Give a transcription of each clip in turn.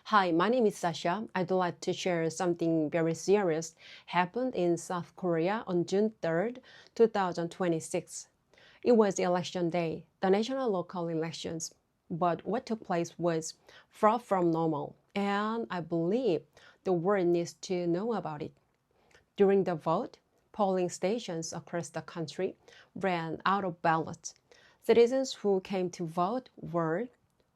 Hi, my name is Sasha. I'd like to share something very serious happened in South Korea on June 3rd, 2026. It was election day, the national local elections. But what took place was far from normal, and I believe the world needs to know about it. During the vote, polling stations across the country ran out of ballots. Citizens who came to vote were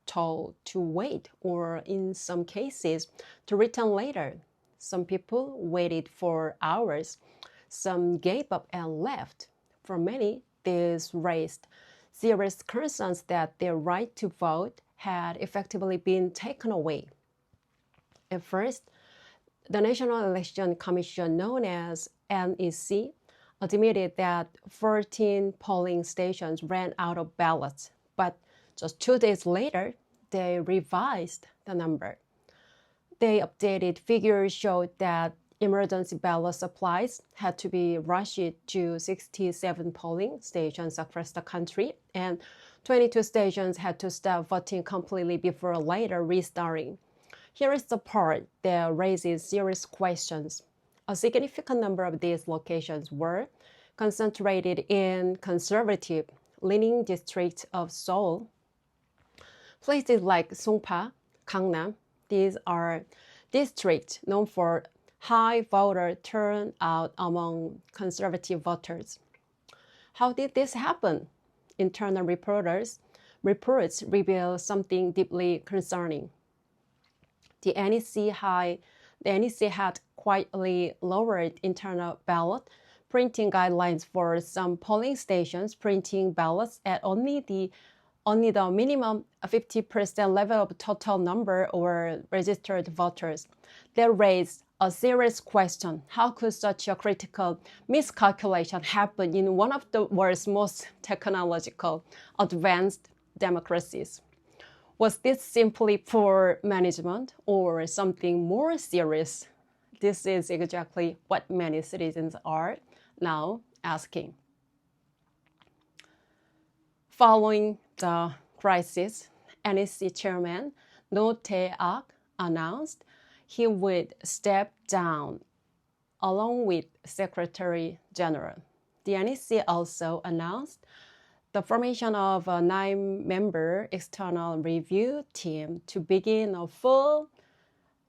told to wait or, in some cases, to return later. Some people waited for hours. Some gave up and left. For many, this raised serious concerns that their right to vote had effectively been taken away. At first, the National Election Commission, known as NEC, admitted that 14 polling stations ran out of ballots, but just 2 days later, they revised the number. The updated figures showed that emergency ballot supplies had to be rushed to 67 polling stations across the country, and 22 stations had to stop voting completely before later restarting. Here is the part that raises serious questions. A significant number of these locations were concentrated in conservative-leaning districts of Seoul. Places like Songpa, Gangnam, these are districts known for high voter turnout among conservative voters. How did this happen? Internal reports reveal something deeply concerning. The NEC had quietly lowered internal ballot printing guidelines for some polling stations, printing ballots at only the minimum 50% level of total number of registered voters. That raised a serious question. How could such a critical miscalculation happen in one of the world's most technological advanced democracies? Was this simply poor management or something more serious? This is exactly what many citizens are now asking. Following the crisis, NEC chairman No Tae-ak announced he would step down along with Secretary General. The NEC also announced the formation of a 9-member external review team to begin a full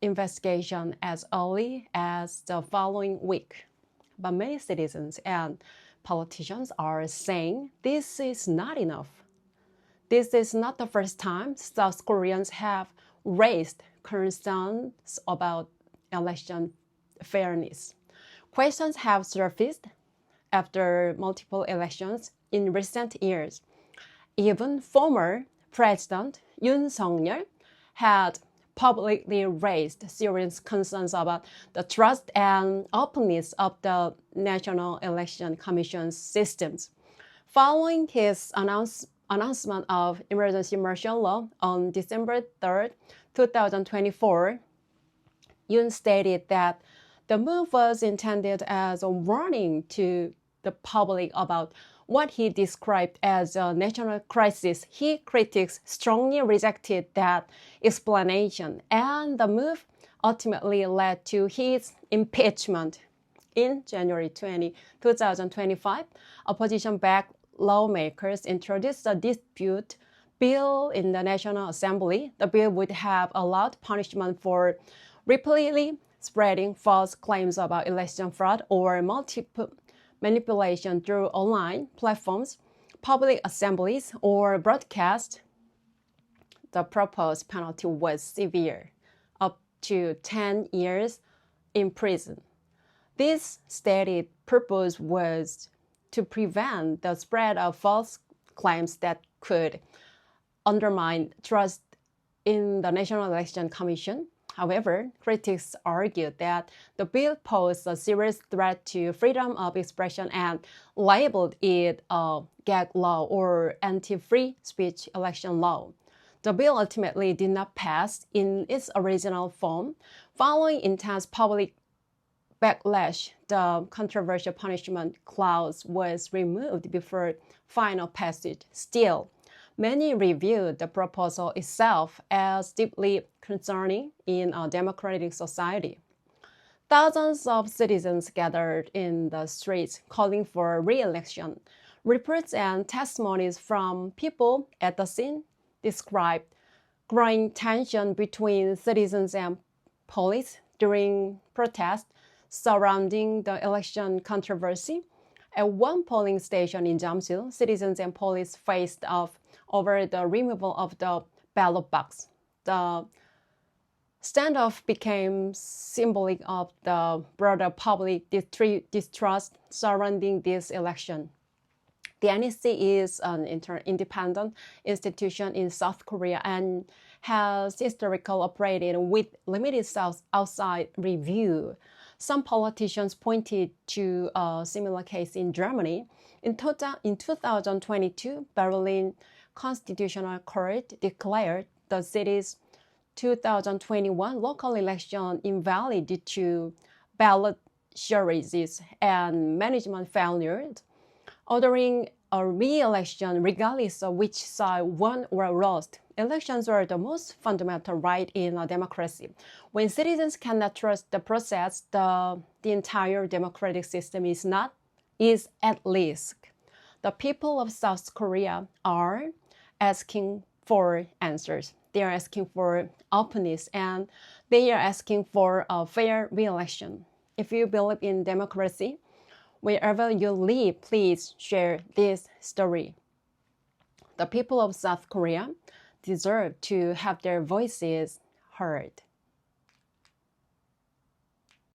investigation as early as the following week. But many citizens and politicians are saying this is not enough. This is not the first time South Koreans have raised concerns about election fairness. Questions have surfaced after multiple elections in recent years. Even former President Yoon Suk-yeol had publicly raised serious concerns about the trust and openness of the National Election Commission's systems. Following his announcement of emergency martial law on December 3rd, 2024, Yoon stated that the move was intended as a warning to the public about what he described as a national crisis. Critics strongly rejected that explanation, and the move ultimately led to his impeachment. In January 2025, opposition-backed lawmakers introduced a dispute bill in the National Assembly. The bill would have allowed punishment for repeatedly spreading false claims about election fraud or multiple manipulation through online platforms, public assemblies, or broadcast. The proposed penalty was severe, up to 10 years in prison. This stated purpose was to prevent the spread of false claims that could undermine trust in the National Election Commission. However, critics argued that the bill posed a serious threat to freedom of expression and labeled it a gag law or anti-free speech election law. The bill ultimately did not pass in its original form. Following intense public backlash, the controversial punishment clause was removed before final passage. Still, Many reviewed the proposal itself as deeply concerning in a democratic society. Thousands of citizens gathered in the streets calling for re-election. Reports and testimonies from people at the scene described growing tension between citizens and police during protests surrounding the election controversy. At one polling station in Jamsil, citizens and police faced off over the removal of the ballot box. The standoff became symbolic of the broader public distrust surrounding this election. The NEC is an independent institution in South Korea and has historically operated with limited outside review. Some politicians pointed to a similar case in Germany. In 2022, Berlin Constitutional Court declared the city's 2021 local election invalid due to ballot shortages and management failures, ordering a re-election regardless of which side won or lost. Elections are the most fundamental right in a democracy. When citizens cannot trust the process, the entire democratic system is at risk. The people of South Korea are asking for answers. They are asking for openness, and they are asking for a fair re-election. If you believe in democracy, wherever you live, please share this story. The people of South Korea deserve to have their voices heard.